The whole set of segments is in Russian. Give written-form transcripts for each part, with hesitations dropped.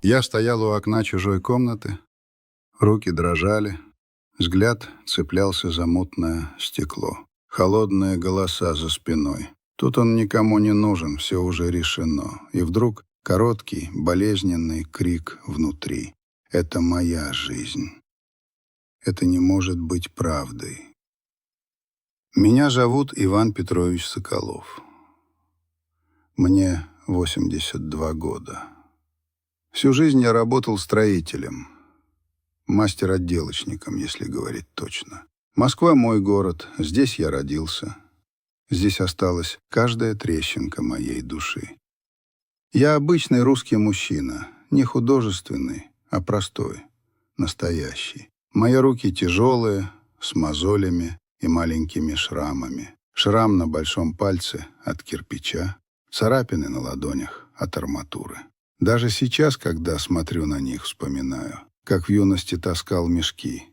Я стоял у окна чужой комнаты, руки дрожали, взгляд цеплялся за мутное стекло. Холодные голоса за спиной. Тут он никому не нужен, все уже решено. И вдруг короткий, болезненный крик внутри. Это моя жизнь. Это не может быть правдой. Меня зовут Иван Петрович Соколов. Мне 82 года. Всю жизнь я работал строителем, мастер-отделочником, если говорить точно. Москва — мой город, здесь я родился. Здесь осталась каждая трещинка моей души. Я обычный русский мужчина, не художественный, а простой, настоящий. Мои руки тяжелые, с мозолями и маленькими шрамами. Шрам на большом пальце от кирпича, царапины на ладонях от арматуры. Даже сейчас, когда смотрю на них, вспоминаю, как в юности таскал мешки,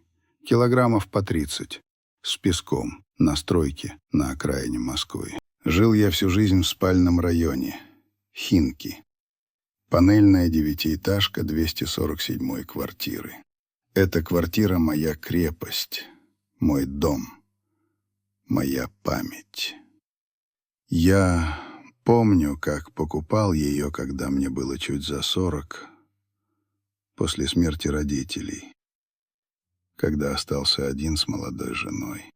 килограммов по 30, с песком, на стройке на окраине Москвы. Жил я всю жизнь в спальном районе, Химки. Панельная девятиэтажка 247-й квартиры. Эта квартира — моя крепость, мой дом, моя память. Я помню, как покупал ее, когда мне было чуть за 40, после смерти родителей, когда остался один с молодой женой,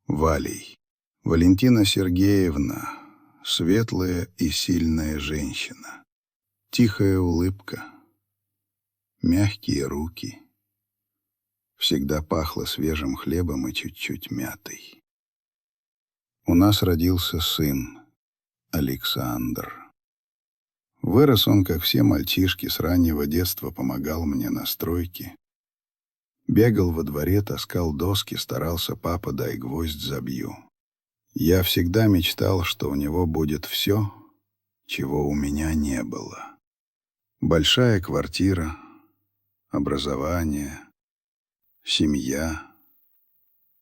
Валей. Валентина Сергеевна, светлая и сильная женщина, тихая улыбка, мягкие руки, всегда пахло свежим хлебом и чуть-чуть мятой. У нас родился сын, Александр. Вырос он, как все мальчишки, с раннего детства помогал мне на стройке. Бегал во дворе, таскал доски, старался: папа, дай гвоздь забью. Я всегда мечтал, что у него будет все, чего у меня не было. Большая квартира, образование, семья,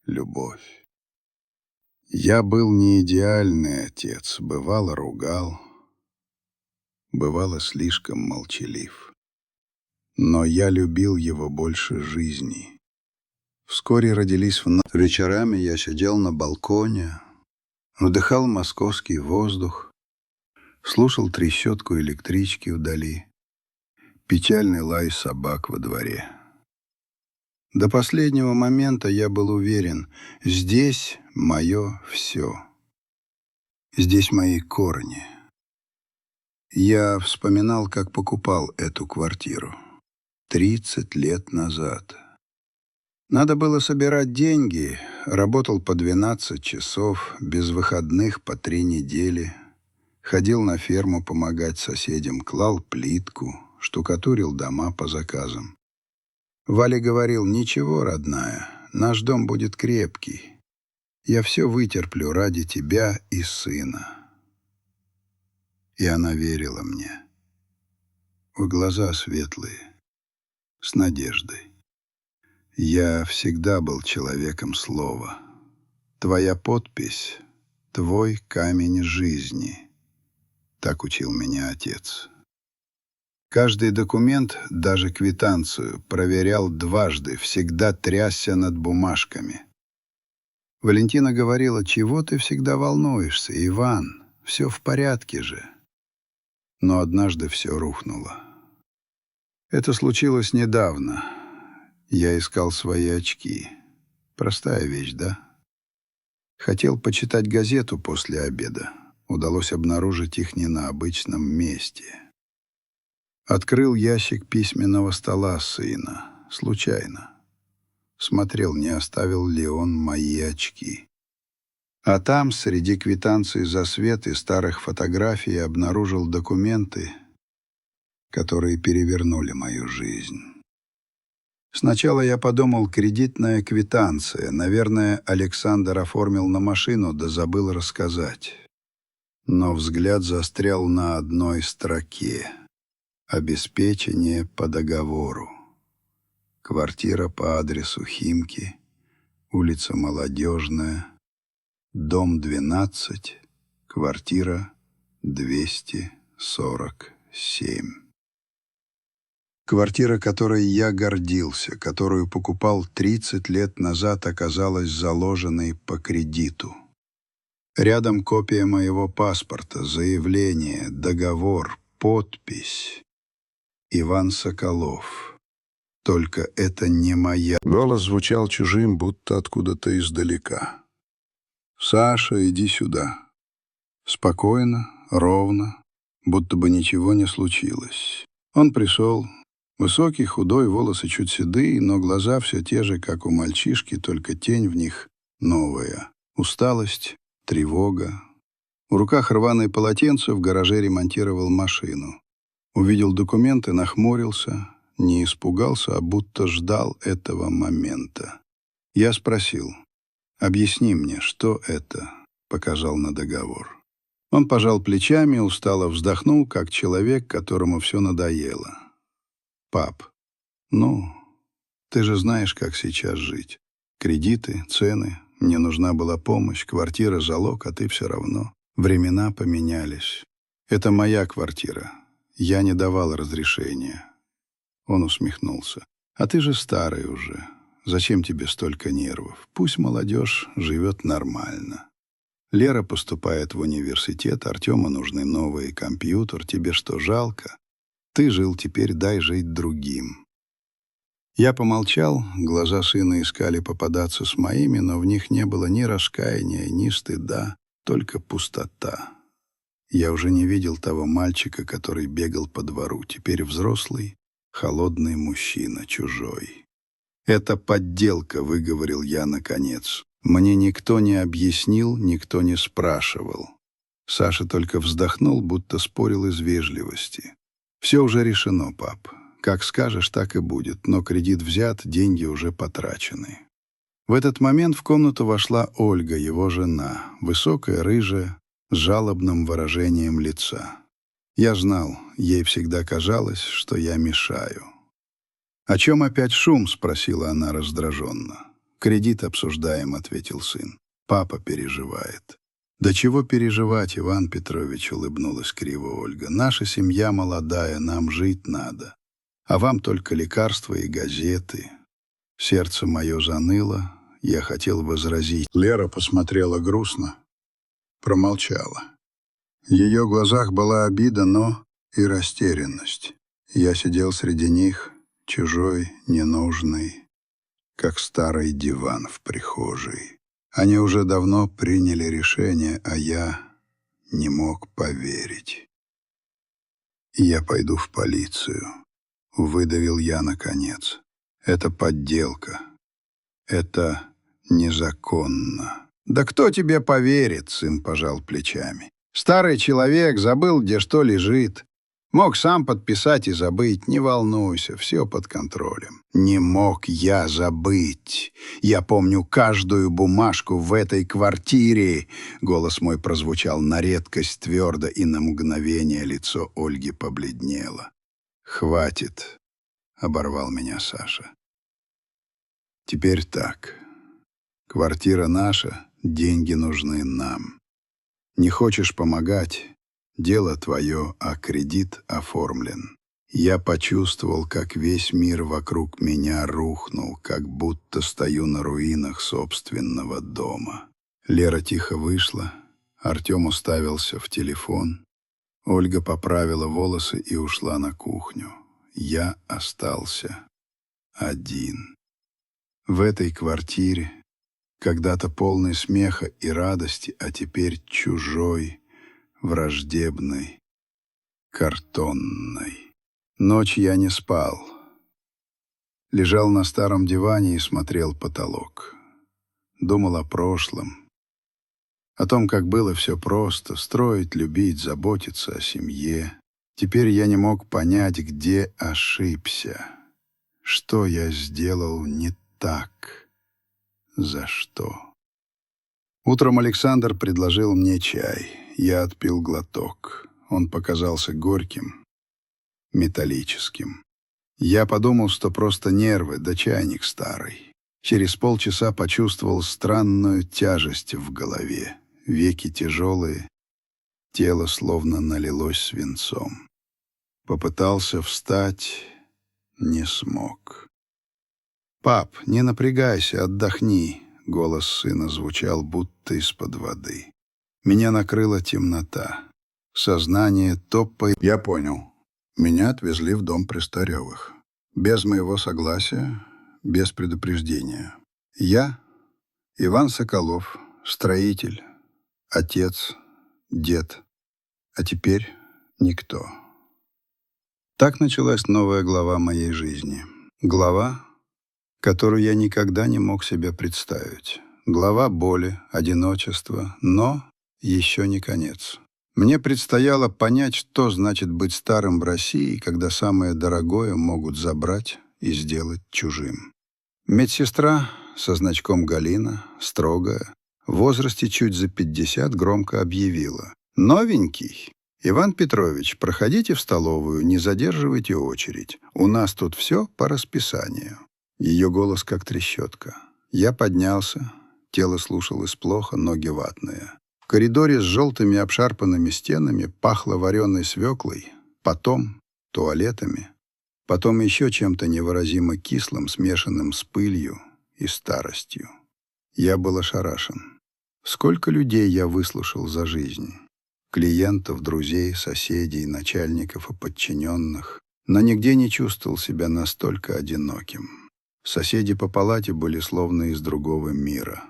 любовь. Я был не идеальный отец, бывало ругал, бывало слишком молчалив. Но я любил его больше жизни. Вскоре родились внуки. Вечерами я сидел на балконе, вдыхал московский воздух, слушал трещотку электрички вдали, печальный лай собак во дворе. До последнего момента я был уверен, здесь мое все. Здесь мои корни. Я вспоминал, как покупал эту квартиру 30 лет назад. Надо было собирать деньги, работал по 12 часов, без выходных по 3 недели. Ходил на ферму помогать соседям, клал плитку, штукатурил дома по заказам. Валя говорил: ничего, родная, наш дом будет крепкий. Я все вытерплю ради тебя и сына. И она верила мне. В глаза светлые, с надеждой. Я всегда был человеком слова. Твоя подпись — твой камень жизни. Так учил меня отец. Каждый документ, даже квитанцию, проверял дважды, всегда трясся над бумажками. Валентина говорила: чего ты всегда волнуешься, Иван? Все в порядке же. Но однажды все рухнуло. Это случилось недавно. Я искал свои очки. Простая вещь, да? Хотел почитать газету после обеда. Удалось обнаружить их не на обычном месте. Открыл ящик письменного стола сына. Случайно. Смотрел, не оставил ли он мои очки. А там, среди квитанций за свет и старых фотографий, обнаружил документы, которые перевернули мою жизнь. Сначала я подумал: кредитная квитанция. Наверное, Александр оформил на машину, да забыл рассказать. Но взгляд застрял на одной строке. Обеспечение по договору. Квартира по адресу Химки, улица Молодежная, дом 12, квартира 247. Квартира, которой я гордился, которую покупал 30 лет назад, оказалась заложенной по кредиту. Рядом копия моего паспорта, заявление, договор, подпись. Иван Соколов. Только это не моя. Голос звучал чужим, будто откуда-то издалека. «Саша, иди сюда». Спокойно, ровно, будто бы ничего не случилось. Он пришел. Высокий, худой, волосы чуть седые, но глаза все те же, как у мальчишки, только тень в них новая. Усталость, тревога. В руках рваное полотенце, в гараже ремонтировал машину. Увидел документы, нахмурился, не испугался, а будто ждал этого момента. Я спросил: «Объясни мне, что это?» Показал на договор. Он пожал плечами, устало вздохнул, как человек, которому все надоело. «Пап, ну, ты же знаешь, как сейчас жить. Кредиты, цены, мне нужна была помощь, квартира, залог, а ты все равно. Времена поменялись. Это моя квартира. Я не давал разрешения». Он усмехнулся. «А ты же старый уже. Зачем тебе столько нервов? Пусть молодежь живет нормально. Лера поступает в университет, Артему нужны новый компьютер. Тебе что, жалко? Ты жил, теперь дай жить другим». Я помолчал, глаза сына искали попадаться с моими, но в них не было ни раскаяния, ни стыда, только пустота. Я уже не видел того мальчика, который бегал по двору, теперь взрослый, холодный мужчина, чужой. «Это подделка», — выговорил я наконец. Мне никто не объяснил, никто не спрашивал. Саша только вздохнул, будто спорил из вежливости. «Все уже решено, пап. Как скажешь, так и будет, но кредит взят, деньги уже потрачены». В этот момент в комнату вошла Ольга, его жена, высокая, рыжая, с жалобным выражением лица. Я знал, ей всегда казалось, что я мешаю. «О чем опять шум?» — спросила она раздраженно. «Кредит обсуждаем», — ответил сын. «Папа переживает». «Да чего переживать, Иван Петрович», — улыбнулась криво Ольга. «Наша семья молодая, нам жить надо. А вам только лекарства и газеты». Сердце мое заныло, я хотел возразить. Лера посмотрела грустно, промолчала. В ее глазах была обида, но и растерянность. Я сидел среди них, чужой, ненужный, как старый диван в прихожей. Они уже давно приняли решение, а я не мог поверить. «Я пойду в полицию», — выдавил я наконец. «Это подделка. Это незаконно». «Да кто тебе поверит?» — сын пожал плечами. «Старый человек забыл, где что лежит. Мог сам подписать и забыть. Не волнуйся, все под контролем». Не мог я забыть. Я помню каждую бумажку в этой квартире. Голос мой прозвучал на редкость твердо, и на мгновение лицо Ольги побледнело. «Хватит», — оборвал меня Саша. «Теперь так. Квартира наша, деньги нужны нам. Не хочешь помогать? Дело твое, а кредит оформлен». Я почувствовал, как весь мир вокруг меня рухнул, как будто стою на руинах собственного дома. Лера тихо вышла, Артем уставился в телефон. Ольга поправила волосы и ушла на кухню. Я остался один. В этой квартире, когда-то полной смеха и радости, а теперь чужой, враждебной, картонной. Ночь я не спал. Лежал на старом диване и смотрел потолок. Думал о прошлом. О том, как было все просто — строить, любить, заботиться о семье. Теперь я не мог понять, где ошибся. Что я сделал не так? За что? Утром Александр предложил мне чай. Я отпил глоток. Он показался горьким, металлическим. Я подумал, что просто нервы, да чайник старый. Через полчаса почувствовал странную тяжесть в голове. Веки тяжелые, тело словно налилось свинцом. Попытался встать, не смог. «Пап, не напрягайся, отдохни», — голос сына звучал будто из-под воды. Меня накрыла темнота. Сознание топало. Я понял. Меня отвезли в дом престарелых. Без моего согласия, без предупреждения. Я, Иван Соколов, строитель, отец, дед, а теперь никто. Так началась новая глава моей жизни. Глава, которую я никогда не мог себе представить. Глава боли, одиночества, но еще не конец. Мне предстояло понять, что значит быть старым в России, когда самое дорогое могут забрать и сделать чужим. Медсестра со значком Галина, строгая, в возрасте чуть за 50, громко объявила: «Новенький! Иван Петрович, проходите в столовую, не задерживайте очередь. У нас тут все по расписанию». Ее голос как трещотка. Я поднялся, тело слушалось плохо, ноги ватные. В коридоре с желтыми обшарпанными стенами пахло вареной свеклой, потом туалетами, потом еще чем-то невыразимо кислым, смешанным с пылью и старостью. Я был ошарашен. Сколько людей я выслушал за жизнь? Клиентов, друзей, соседей, начальников и подчиненных. Но нигде не чувствовал себя настолько одиноким. Соседи по палате были словно из другого мира.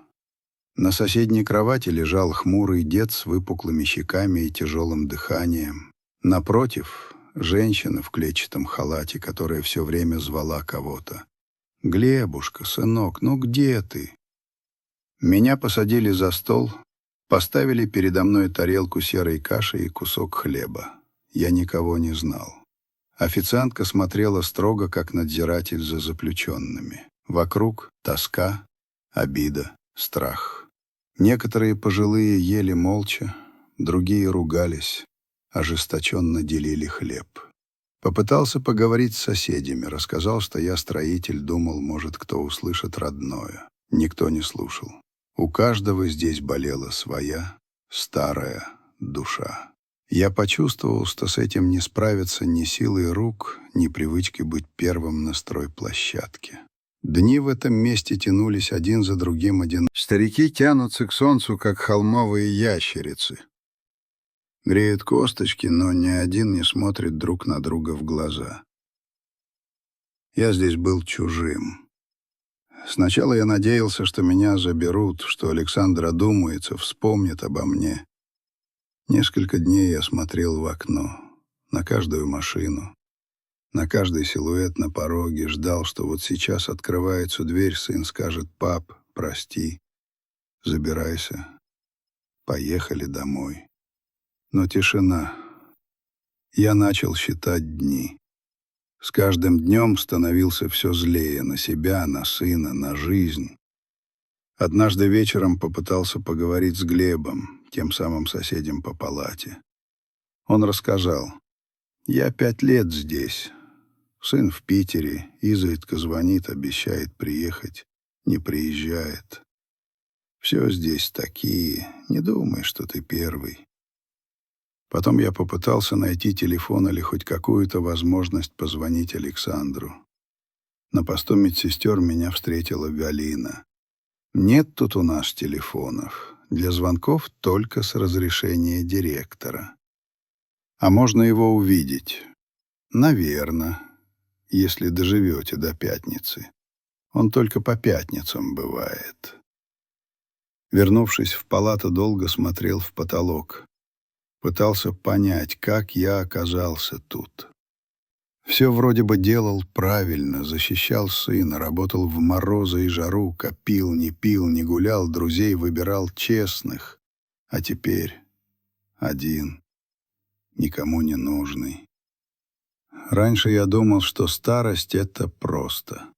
На соседней кровати лежал хмурый дед с выпуклыми щеками и тяжелым дыханием. Напротив — женщина в клетчатом халате, которая все время звала кого-то. «Глебушка, сынок, ну где ты?» Меня посадили за стол, поставили передо мной тарелку серой каши и кусок хлеба. Я никого не знал. Официантка смотрела строго, как надзиратель за заключенными. Вокруг тоска, обида, страх. Некоторые пожилые ели молча, другие ругались, ожесточенно делили хлеб. Попытался поговорить с соседями, рассказал, что я строитель, думал, может, кто услышит родное. Никто не слушал. У каждого здесь болела своя старая душа. Я почувствовал, что с этим не справиться ни силой рук, ни привычкой быть первым на стройплощадке. Дни в этом месте тянулись один за другим. Старики тянутся к солнцу, как холмовые ящерицы. Греют косточки, но ни один не смотрит друг на друга в глаза. Я здесь был чужим. Сначала я надеялся, что меня заберут, что Александр одумается, вспомнит обо мне. Несколько дней я смотрел в окно, на каждую машину, на каждый силуэт на пороге, ждал, что вот сейчас открывается дверь, сын скажет: «Пап, прости, забирайся, поехали домой». Но тишина. Я начал считать дни. С каждым днем становился все злее на себя, на сына, на жизнь. Однажды вечером попытался поговорить с Глебом, тем самым соседем по палате. Он рассказал: «Я 5 лет здесь. Сын в Питере, изредка звонит, обещает приехать, не приезжает. Все здесь такие, не думай, что ты первый». Потом я попытался найти телефон или хоть какую-то возможность позвонить Александру. На посту медсестер меня встретила Галина. «Нет тут у нас телефонов. Для звонков только с разрешения директора. А можно его увидеть? Наверно, если доживете до пятницы. Он только по пятницам бывает». Вернувшись в палату, долго смотрел в потолок. Пытался понять, как я оказался тут. Все вроде бы делал правильно, защищал сына, работал в морозы и жару, копил, не гулял, друзей выбирал честных. А теперь один, никому не нужный. Раньше я думал, что старость — это просто.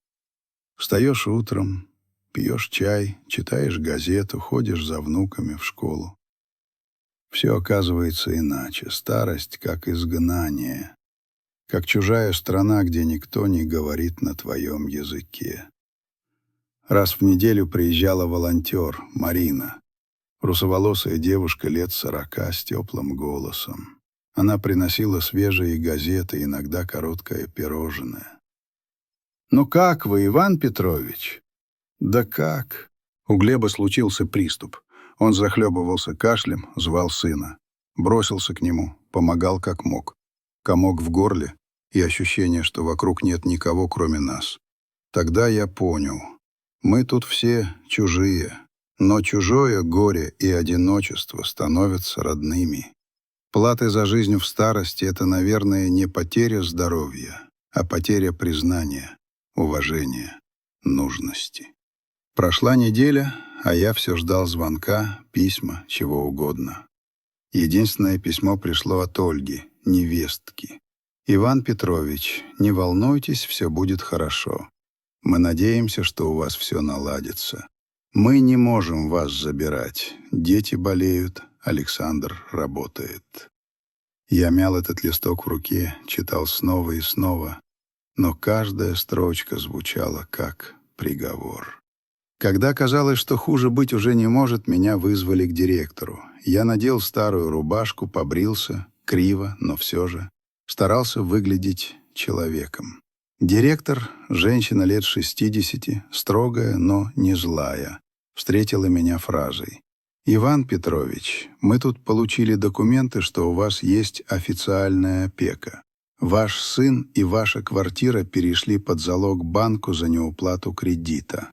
Встаешь утром, пьешь чай, читаешь газету, ходишь за внуками в школу. Все оказывается иначе. Старость как изгнание, как чужая страна, где никто не говорит на твоем языке. Раз в неделю приезжала волонтер Марина, русоволосая девушка лет 40 с теплым голосом. Она приносила свежие газеты, иногда короткое пирожное. «Ну как вы, Иван Петрович?» «Да как?» У Глеба случился приступ. Он захлебывался кашлем, звал сына. Бросился к нему, помогал как мог. Комок в горле и ощущение, что вокруг нет никого, кроме нас. Тогда я понял. Мы тут все чужие, но чужое горе и одиночество становятся родными. Платой за жизнь в старости — это, наверное, не потеря здоровья, а потеря признания, уважения, нужности. Прошла неделя, а я все ждал звонка, письма, чего угодно. Единственное письмо пришло от Ольги, невестки. «Иван Петрович, не волнуйтесь, все будет хорошо. Мы надеемся, что у вас все наладится. Мы не можем вас забирать. Дети болеют, Александр работает». Я мял этот листок в руке, читал снова и снова, но каждая строчка звучала как приговор. Когда казалось, что хуже быть уже не может, меня вызвали к директору. Я надел старую рубашку, побрился, криво, но все же. Старался выглядеть человеком. Директор, женщина лет 60, строгая, но не злая, встретила меня фразой: «Иван Петрович, мы тут получили документы, что у вас есть официальная опека. Ваш сын и ваша квартира перешли под залог банку за неуплату кредита».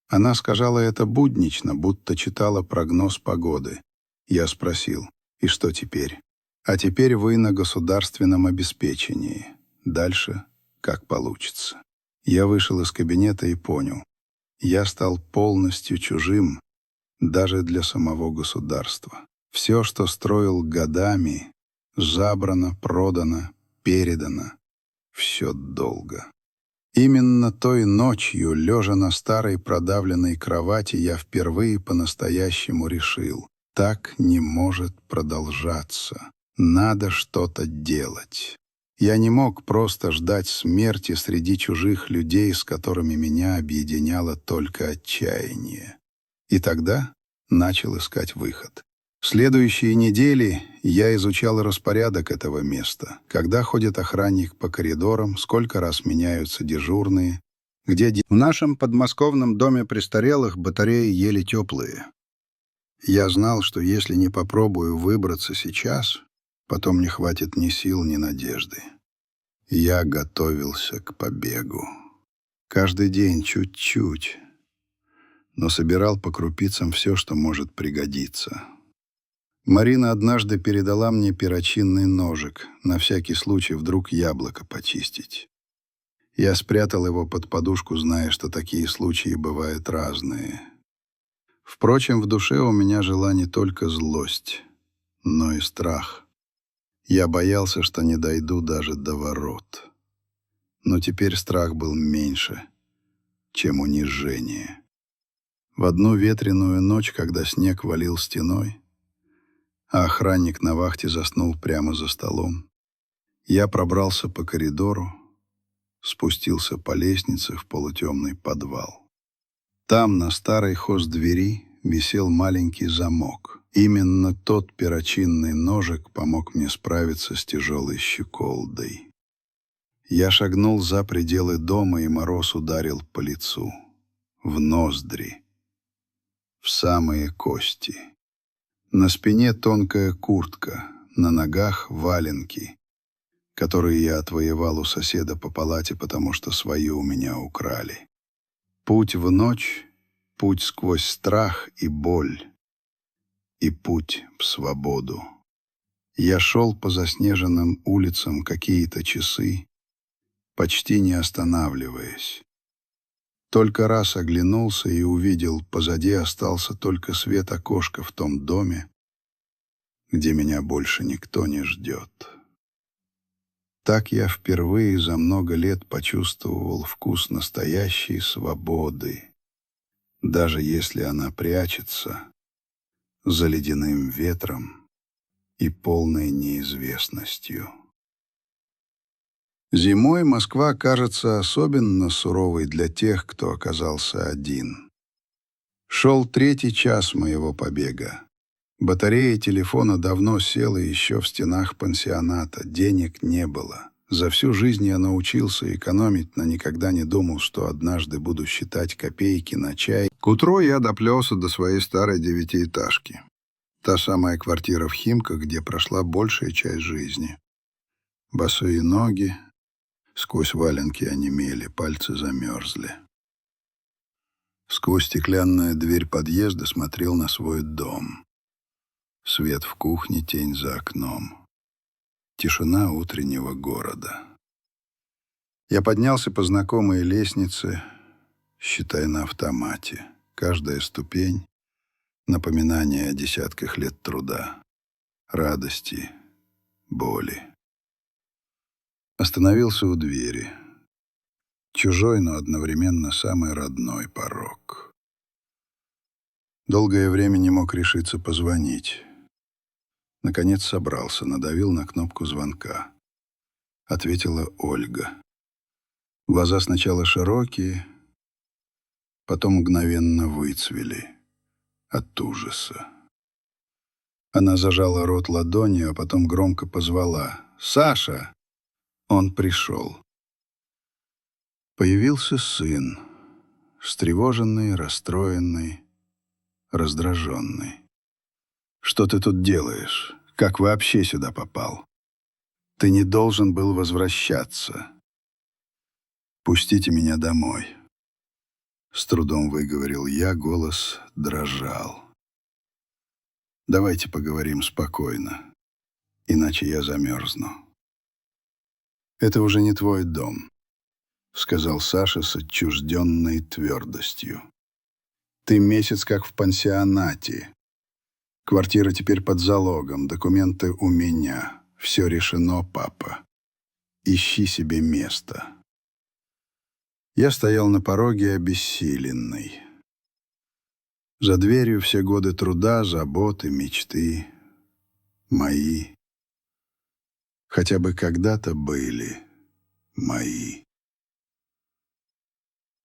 Она сказала это буднично, будто читала прогноз погоды. Я спросил: «И что теперь?» «А теперь вы на государственном обеспечении. Дальше как получится». Я вышел из кабинета и понял. Я стал полностью чужим даже для самого государства. Все, что строил годами, забрано, продано, передано. Все долго. Именно той ночью, лежа на старой продавленной кровати, я впервые по-настоящему решил: так не может продолжаться. Надо что-то делать. Я не мог просто ждать смерти среди чужих людей, с которыми меня объединяло только отчаяние. И тогда начал искать выход. В следующие недели я изучал распорядок этого места, когда ходит охранник по коридорам, сколько раз меняются дежурные, В нашем подмосковном доме престарелых батареи еле теплые. Я знал, что если не попробую выбраться сейчас, потом не хватит ни сил, ни надежды. Я готовился к побегу. Каждый день чуть-чуть, но собирал по крупицам все, что может пригодиться. Марина однажды передала мне перочинный ножик, на всякий случай вдруг яблоко почистить. Я спрятал его под подушку, зная, что такие случаи бывают разные. Впрочем, в душе у меня жила не только злость, но и страх. Я боялся, что не дойду даже до ворот. Но теперь страх был меньше, чем унижение. В одну ветреную ночь, когда снег валил стеной, а охранник на вахте заснул прямо за столом, я пробрался по коридору, спустился по лестнице в полутемный подвал. Там, на старой хоздвери, висел маленький замок. Именно тот перочинный ножик помог мне справиться с тяжелой щеколдой. Я шагнул за пределы дома, и мороз ударил по лицу, в ноздри, в самые кости. На спине тонкая куртка, на ногах валенки, которые я отвоевал у соседа по палате, потому что свои у меня украли. Путь в ночь, путь сквозь страх и боль, и путь в свободу. Я шел по заснеженным улицам какие-то часы, почти не останавливаясь. Только раз оглянулся и увидел, позади остался только свет окошка в том доме, где меня больше никто не ждет. Так я впервые за много лет почувствовал вкус настоящей свободы, даже если она прячется за ледяным ветром и полной неизвестностью. Зимой Москва кажется особенно суровой для тех, кто оказался один. Шел 3-й час моего побега. Батарея телефона давно села еще в стенах пансионата, денег не было, За всю жизнь я научился экономить, но никогда не думал, что однажды буду считать копейки на чай. К утру я доплелся до своей старой девятиэтажки. Та самая квартира в Химках, где прошла большая часть жизни. Босые ноги, сквозь валенки онемели, пальцы замерзли. Сквозь стеклянную дверь подъезда смотрел на свой дом. Свет в кухне, тень за окном. Тишина утреннего города. Я поднялся по знакомой лестнице, считая на автомате. Каждая ступень — напоминание о десятках лет труда, радости, боли. Остановился у двери. Чужой, но одновременно самый родной порог. Долгое время не мог решиться позвонить. Наконец собрался, надавил на кнопку звонка. Ответила Ольга. Глаза сначала широкие, потом мгновенно выцвели от ужаса. Она зажала рот ладонью, а потом громко позвала: «Саша!» Он пришел. Появился сын, встревоженный, расстроенный, раздраженный. «Что ты тут делаешь? Как вообще сюда попал? Ты не должен был возвращаться. Пустите меня домой». С трудом выговорил я, голос дрожал. «Давайте поговорим спокойно, иначе я замерзну». «Это уже не твой дом», — сказал Саша с отчужденной твердостью. «Ты месяц как в пансионате. Квартира теперь под залогом, документы у меня. Все решено, папа. Ищи себе место». Я стоял на пороге обессиленный. За дверью все годы труда, заботы, мечты. Мои. Хотя бы когда-то были мои.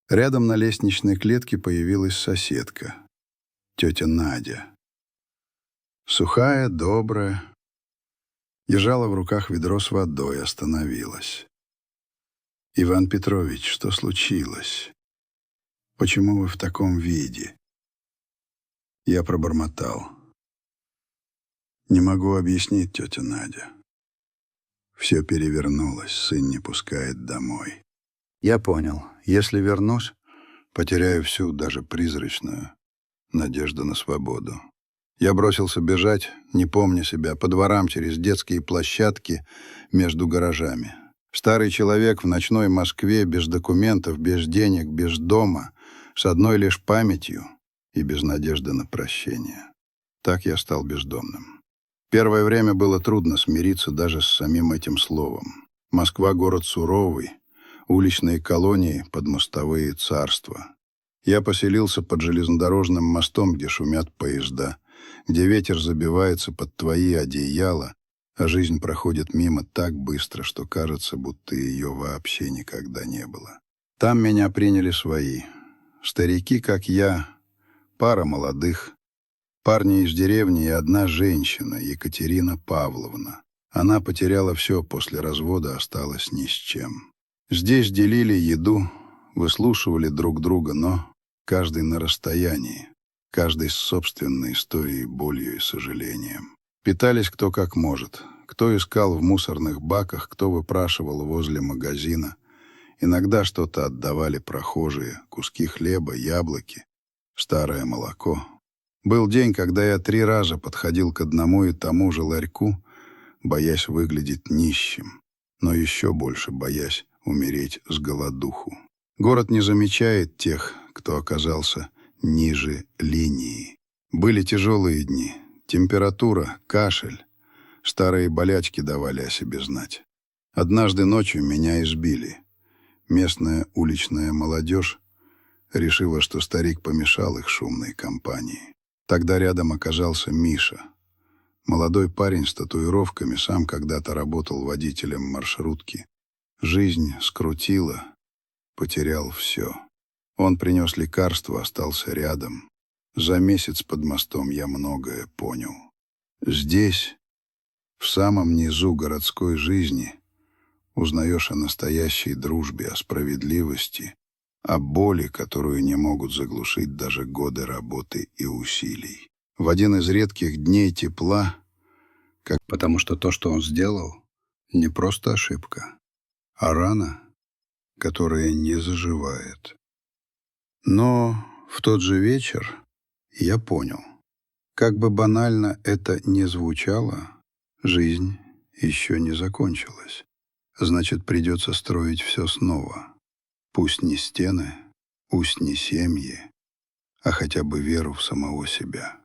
Рядом на лестничной клетке появилась соседка, тетя Надя. Сухая, добрая, держала в руках ведро с водой, остановилась. «Иван Петрович, что случилось? Почему вы в таком виде?» Я пробормотал. «Не могу объяснить, тетя Надя. Все перевернулось, сын не пускает домой. Я понял, если вернусь, потеряю всю, даже призрачную, надежду на свободу». Я бросился бежать, не помня себя, по дворам через детские площадки между гаражами. Старый человек в ночной Москве, без документов, без денег, без дома, с одной лишь памятью и без надежды на прощение. Так я стал бездомным. Первое время было трудно смириться даже с самим этим словом. Москва — город суровый, уличные колонии, подмостовые царства. Я поселился под железнодорожным мостом, где шумят поезда, где ветер забивается под твои одеяла, а жизнь проходит мимо так быстро, что кажется, будто ее вообще никогда не было. Там меня приняли свои. Старики, как я, пара молодых, парни из деревни и одна женщина, Екатерина Павловна. Она потеряла все после развода, осталась ни с чем. Здесь делили еду, выслушивали друг друга, но каждый на расстоянии, каждый с собственной историей, болью и сожалением. Питались кто как может. Кто искал в мусорных баках, кто выпрашивал возле магазина. Иногда что-то отдавали прохожие, куски хлеба, яблоки, старое молоко. Был день, когда я 3 раза подходил к одному и тому же ларьку, боясь выглядеть нищим, но еще больше боясь умереть с голодуху. Город не замечает тех, кто оказался ниже линии. Были тяжелые дни. Температура, кашель. Старые болячки давали о себе знать. Однажды ночью меня избили. Местная уличная молодежь решила, что старик помешал их шумной компании. Тогда рядом оказался Миша. Молодой парень с татуировками, сам когда-то работал водителем маршрутки. Жизнь скрутила, потерял все. Он принес лекарство, остался рядом. За месяц под мостом я многое понял. Здесь, в самом низу городской жизни, узнаешь о настоящей дружбе, о справедливости, о боли, которую не могут заглушить даже годы работы и усилий. В один из редких дней тепла, потому что то, что он сделал, не просто ошибка, а рана, которая не заживает. Но в тот же вечер я понял, как бы банально это ни звучало, жизнь еще не закончилась. Значит, придется строить все снова. Пусть не стены, пусть не семьи, а хотя бы веру в самого себя.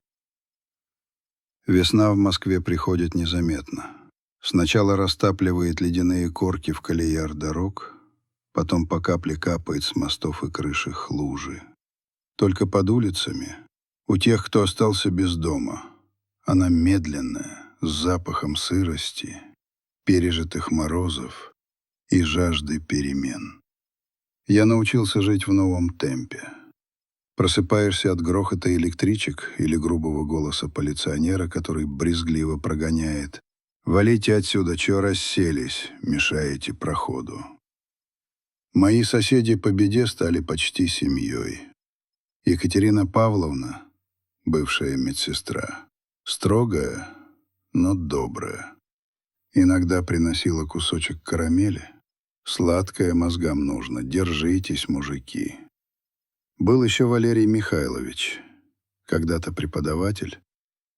Весна в Москве приходит незаметно. Сначала растапливает ледяные корки в колеях дорог, потом по капле капает с мостов и крышах лужи. Только под улицами, у тех, кто остался без дома, она медленная, с запахом сырости, пережитых морозов и жажды перемен. Я научился жить в новом темпе. Просыпаешься от грохота электричек или грубого голоса полиционера, который брезгливо прогоняет: «Валите отсюда, чё расселись, мешаете проходу». Мои соседи по беде стали почти семьей. Екатерина Павловна, бывшая медсестра, строгая, но добрая. Иногда приносила кусочек карамели. Сладкое мозгам нужно, держитесь, мужики. Был еще Валерий Михайлович, когда-то преподаватель,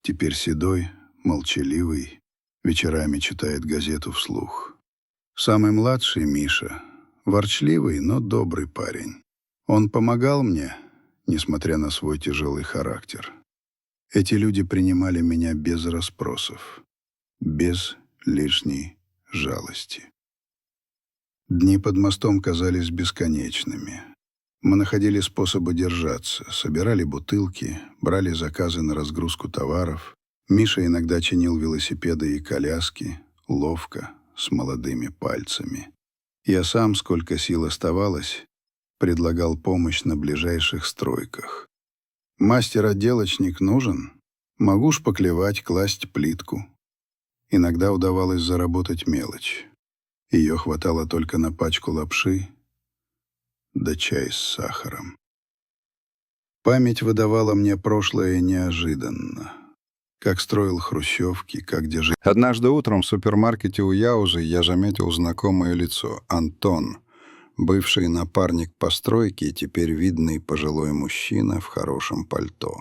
теперь седой, молчаливый, вечерами читает газету вслух. Самый младший Миша, ворчливый, но добрый парень. Он помогал мне, несмотря на свой тяжелый характер. Эти люди принимали меня без расспросов, без лишней жалости. Дни под мостом казались бесконечными. Мы находили способы держаться, собирали бутылки, брали заказы на разгрузку товаров. Миша иногда чинил велосипеды и коляски, ловко, с молодыми пальцами. Я сам, сколько сил оставалось, предлагал помощь на ближайших стройках. Мастер-отделочник нужен? Могу шпаклевать, класть плитку. Иногда удавалось заработать мелочь. Ее хватало только на пачку лапши да чай с сахаром. Память выдавала мне прошлое неожиданно. Как строил хрущевки, как держи. Однажды утром в супермаркете у Яузы я заметил знакомое лицо — Антон, бывший напарник по стройке и теперь видный пожилой мужчина в хорошем пальто.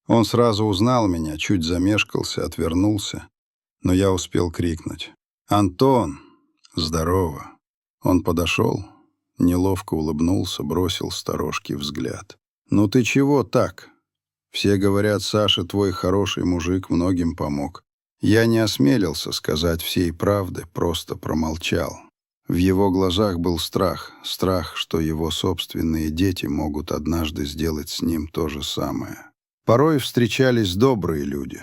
Он сразу узнал меня, чуть замешкался, отвернулся, но я успел крикнуть: «Антон, здорово!» Он подошел, неловко улыбнулся, бросил сторожкий взгляд. «Ну ты чего так? Все говорят, Саша, твой хороший мужик, многим помог». Я не осмелился сказать всей правды, просто промолчал. В его глазах был страх, что его собственные дети могут однажды сделать с ним то же самое. Порой встречались добрые люди.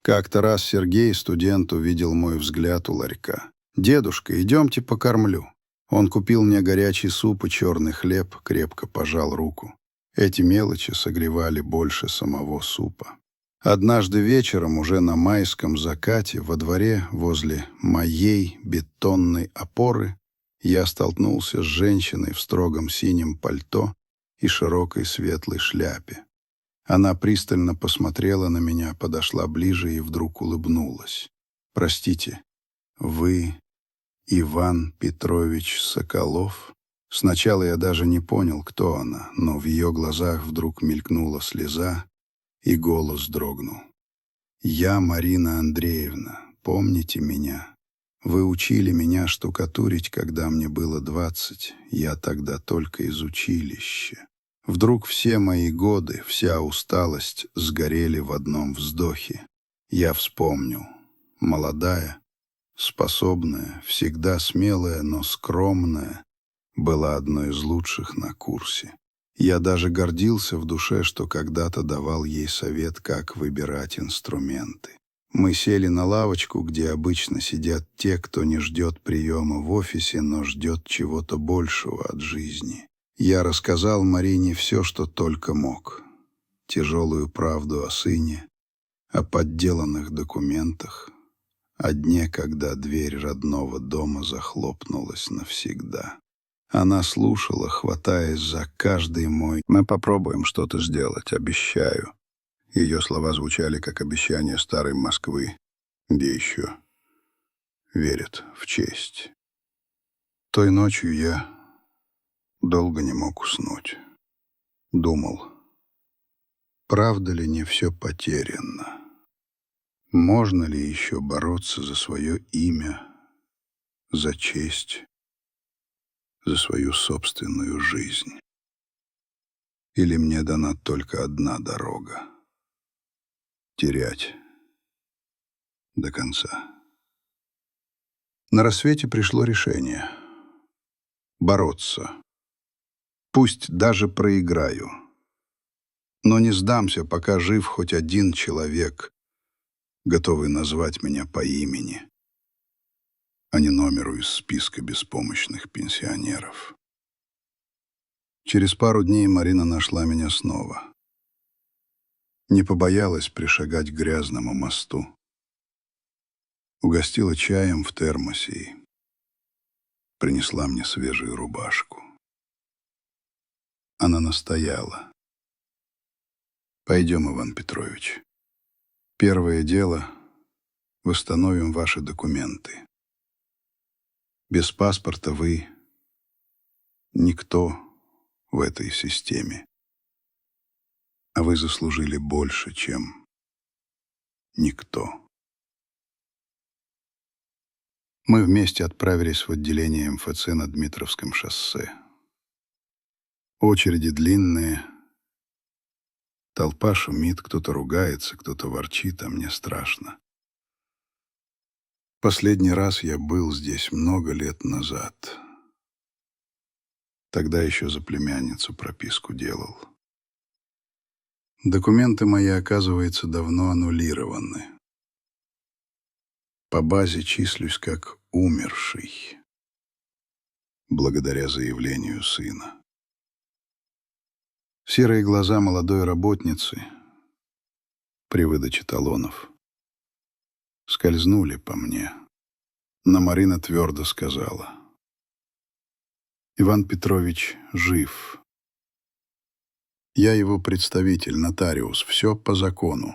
Как-то раз Сергей, студент, увидел мой взгляд у ларька. «Дедушка, идемте покормлю». Он купил мне горячий суп и черный хлеб, крепко пожал руку. Эти мелочи согревали больше самого супа. Однажды вечером, уже на майском закате, во дворе возле моей бетонной опоры, я столкнулся с женщиной в строгом синем пальто и широкой светлой шляпе. Она пристально посмотрела на меня, подошла ближе и вдруг улыбнулась. «Простите, вы Иван Петрович Соколов?» Сначала я даже не понял, кто она, но в ее глазах вдруг мелькнула слеза, и голос дрогнул. «Я Марина Андреевна, помните меня? Вы учили меня штукатурить, когда мне было 20, я тогда только из училища. Вдруг все мои годы, вся усталость сгорели в одном вздохе. Я вспомнил. Молодая, способная, всегда смелая, но скромная, была одной из лучших на курсе. Я даже гордился в душе, что когда-то давал ей совет, как выбирать инструменты. Мы сели на лавочку, где обычно сидят те, кто не ждет приема в офисе, но ждет чего-то большего от жизни. Я рассказал Марине все, что только мог. Тяжелую правду о сыне, о подделанных документах, о дне, когда дверь родного дома захлопнулась навсегда. Она слушала, хватаясь за каждый мой «Мы попробуем что-то сделать, обещаю». Ее слова звучали, как обещание старой Москвы, где еще верят в честь. Той ночью я долго не мог уснуть. Думал, правда ли не все потеряно? Можно ли еще бороться за свое имя, за честь, за свою собственную жизнь? Или мне дана только одна дорога — терять до конца? На рассвете пришло решение — бороться. Пусть даже проиграю, но не сдамся, пока жив хоть один человек, готовый назвать меня по имени, а не номеру из списка беспомощных пенсионеров. Через пару дней Марина нашла меня снова. Не побоялась пришагать к грязному мосту. Угостила чаем в термосе и принесла мне свежую рубашку. Она настояла. «Пойдем, Иван Петрович. Первое дело — восстановим ваши документы. Без паспорта вы никто в этой системе, а вы заслужили больше, чем никто». Мы вместе отправились в отделение МФЦ на Дмитровском шоссе. Очереди длинные, толпа шумит, кто-то ругается, кто-то ворчит, а мне страшно. Последний раз я был здесь много лет назад. Тогда еще за племянницу прописку делал. Документы мои, оказывается, давно аннулированы. По базе числюсь как умерший, благодаря заявлению сына. Серые глаза молодой работницы при выдаче талонов скользнули по мне, но Марина твердо сказала: «Иван Петрович жив. Я его представитель, нотариус, все по закону».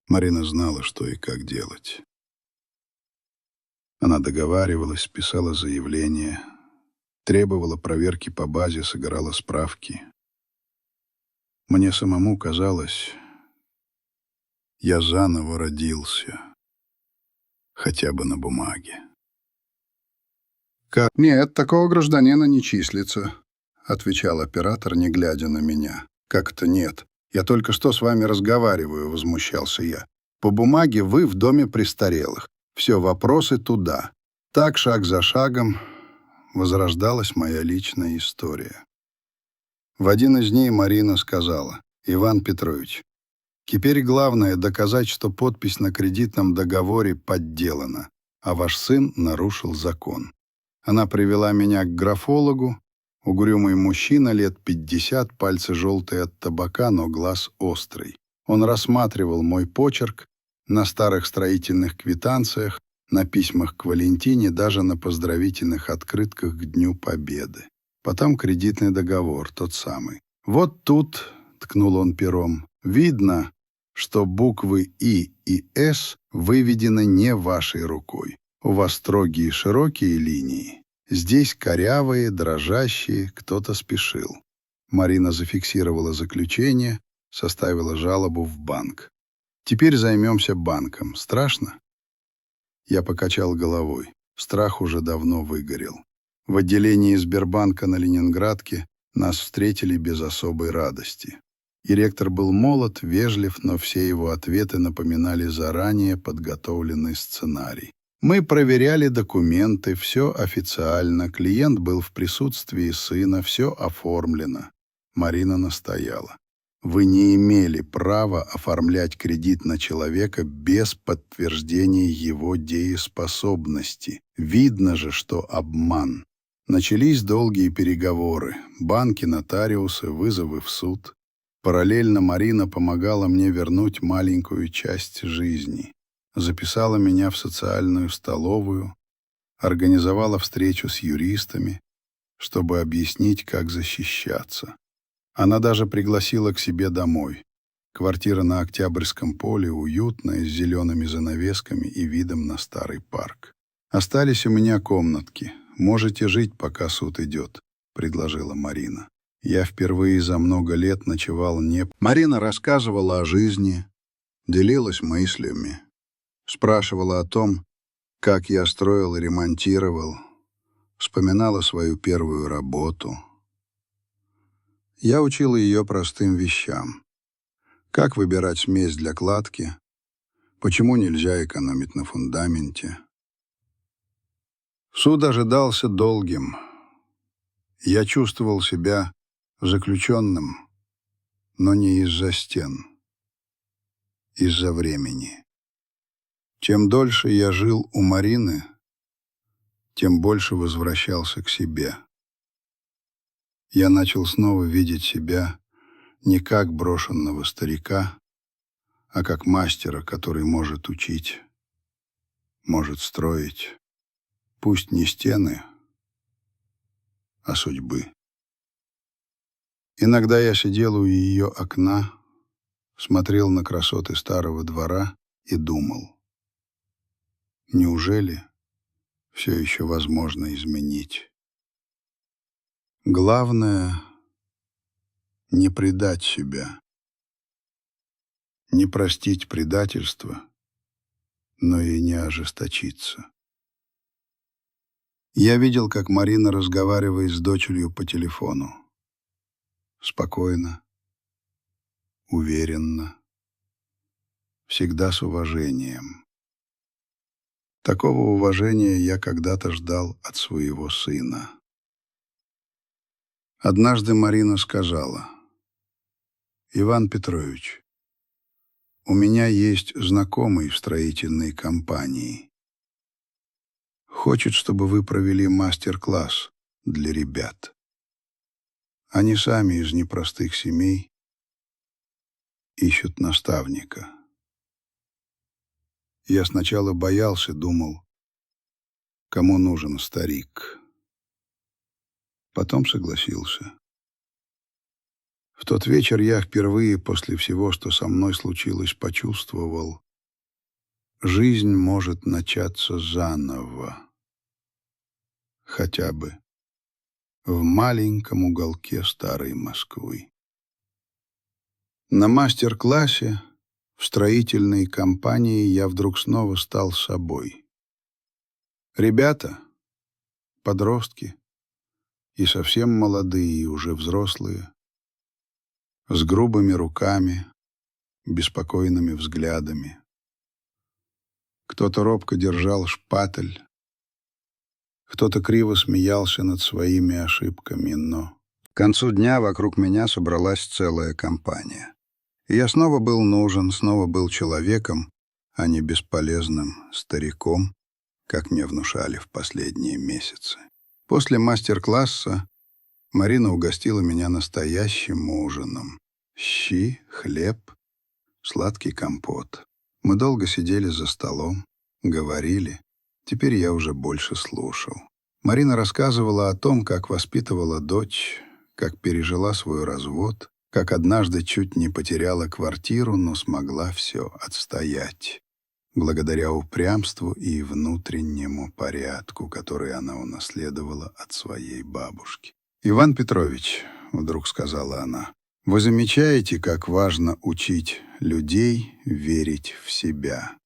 Марина знала, что и как делать. Она договаривалась, писала заявление, требовала проверки по базе, собирала справки. Мне самому казалось, я заново родился, хотя бы на бумаге. «Нет, такого гражданина не числится», — отвечал оператор, не глядя на меня. «Как это нет? Я только что с вами разговариваю», — возмущался я. «По бумаге вы в доме престарелых. Все, вопросы туда». Так, шаг за шагом, возрождалась моя личная история. В один из дней Марина сказала: «Иван Петрович, теперь главное доказать, что подпись на кредитном договоре подделана, а ваш сын нарушил закон». Она привела меня к графологу, угрюмый мужчина лет 50, пальцы желтые от табака, но глаз острый. Он рассматривал мой почерк на старых строительных квитанциях, на письмах к Валентине, даже на поздравительных открытках к Дню Победы. Потом кредитный договор, тот самый. «Вот тут», — ткнул он пером, — «видно, что буквы «И» и «С» выведены не вашей рукой. У вас строгие широкие линии. Здесь корявые, дрожащие, кто-то спешил». Марина зафиксировала заключение, составила жалобу в банк. «Теперь займемся банком. Страшно?» Я покачал головой. Страх уже давно выгорел. В отделении Сбербанка на Ленинградке нас встретили без особой радости. Директор был молод, вежлив, но все его ответы напоминали заранее подготовленный сценарий. Мы проверяли документы, все официально, клиент был в присутствии сына, все оформлено. Марина настояла: «Вы не имели права оформлять кредит на человека без подтверждения его дееспособности. Видно же, что обман». Начались долгие переговоры, банки, нотариусы, вызовы в суд. Параллельно Марина помогала мне вернуть маленькую часть жизни. записала меня в социальную столовую, организовала встречу с юристами, чтобы объяснить, как защищаться. Она даже пригласила к себе домой. Квартира на Октябрьском поле, уютная, с зелеными занавесками и видом на старый парк. «Остались у меня комнатки. Можете жить, пока суд идет», — предложила Марина. Я впервые за много лет ночевал не... Марина рассказывала о жизни, делилась мыслями, спрашивала о том, как я строил и ремонтировал, вспоминала свою первую работу. Я учил ее простым вещам. Как выбирать смесь для кладки, почему нельзя экономить на фундаменте. Суд ожидался долгим. Я чувствовал себя заключенным, но не из-за стен, из-за времени. Чем дольше я жил у Марины, тем больше возвращался к себе. Я начал снова видеть себя не как брошенного старика, а как мастера, который может учить, может строить, пусть не стены, а судьбы. Иногда я сидел у ее окна, смотрел на красоты старого двора и думал, неужели все еще возможно изменить? Главное — не предать себя, не простить предательство, но и не ожесточиться. Я видел, как Марина разговаривает с дочерью по телефону. Спокойно, уверенно, всегда с уважением. Такого уважения я когда-то ждал от своего сына. Однажды Марина сказала: «Иван Петрович, у меня есть знакомый в строительной компании. Хочет, чтобы вы провели мастер-класс для ребят. Они сами из непростых семей ищут наставника». Я сначала боялся, думал, кому нужен старик. Потом согласился. В тот вечер я впервые после всего, что со мной случилось, почувствовал, жизнь может начаться заново, хотя бы в маленьком уголке старой Москвы. На мастер-классе в строительной компании я вдруг снова стал собой. Ребята, подростки и совсем молодые, и уже взрослые, с грубыми руками, беспокойными взглядами. Кто-то робко держал шпатель, кто-то криво смеялся над своими ошибками, но к концу дня вокруг меня собралась целая компания. И я снова был нужен, снова был человеком, а не бесполезным стариком, как мне внушали в последние месяцы. После мастер-класса Марина угостила меня настоящим ужином. Щи, хлеб, сладкий компот. Мы долго сидели за столом, говорили. Теперь я уже больше слушал. Марина рассказывала о том, как воспитывала дочь, как пережила свой развод, как однажды чуть не потеряла квартиру, но смогла все отстоять, благодаря упрямству и внутреннему порядку, который она унаследовала от своей бабушки. «Иван Петрович», — вдруг сказала она, — «вы замечаете, как важно учить людей верить в себя?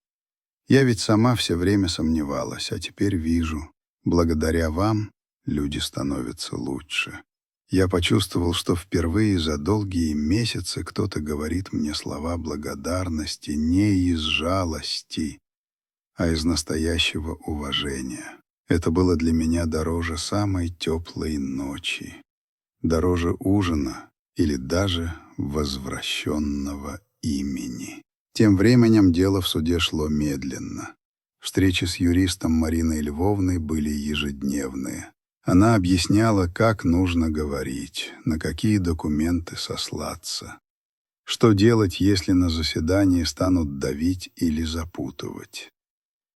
Я ведь сама все время сомневалась, а теперь вижу, благодаря вам люди становятся лучше. Я почувствовал, что впервые за долгие месяцы кто-то говорит мне слова благодарности не из жалости, а из настоящего уважения. Это было для меня дороже самой теплой ночи, дороже ужина или даже возвращенного имени». Тем временем дело в суде шло медленно. Встречи с юристом Мариной Львовной были ежедневные. Она объясняла, как нужно говорить, на какие документы сослаться, Что делать, если на заседании станут давить или запутывать?